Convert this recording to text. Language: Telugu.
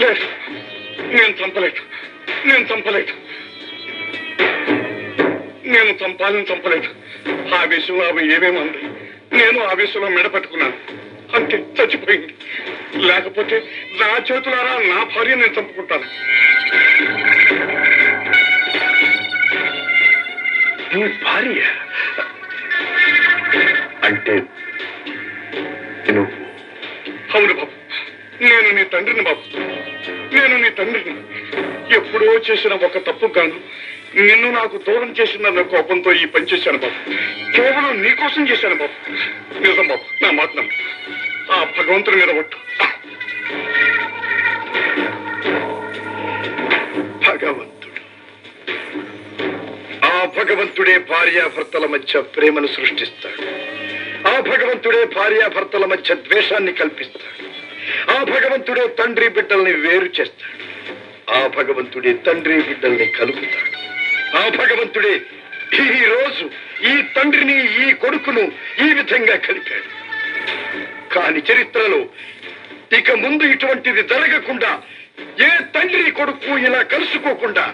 లేదు, నేను చంపలేదు, నేను చంపలేదు, నేను చంపలేదు. ఆవేశంలో ఆమె ఏమేమంది, నేను ఆవేశంలో మెడపట్టుకున్నాను, అంతే, చచ్చిపోయింది. లేకపోతే నా చేతులారా నా భార్య నేను చంపుకుంటాను. నీ భార్య అంటే అవును బాబు, నేను నీ తండ్రిని బాబు, నేను నీ తండ్రిని. ఎప్పుడో చేసిన ఒక తప్పు గాను నిన్ను నాకు దూరం చేసిన కోపంతో ఈ పని చేశాను బాబు. కేవలం నీకోసం చేశాను బాబు. నిజం బాబు, నా మాట నమ్ము. ఆ భగవంతుడి మీద ఒట్టు. భగవంతుడు, ఆ భగవంతుడే భార్యాభర్తల మధ్య ప్రేమను సృష్టిస్తాడు. ఆ భగవంతుడే భార్యాభర్తల మధ్య ద్వేషాన్ని కల్పిస్తాడు. ఆ భగవంతుడే తండ్రి బిడ్డల్ని వేరు చేస్తాడు. ఆ భగవంతుడే తండ్రి బిడ్డల్ని కలుపుతాడు. ఆ భగవంతుడే ఈ రోజు ఈ తండ్రిని ఈ కొడుకును ఈ విధంగా కలిపాడు. కాని చరిత్రలో ఇక ముందు ఇటువంటిది జరగకుండా, ఏ తండ్రి కొడుకు ఇలా కలుసుకోకుండా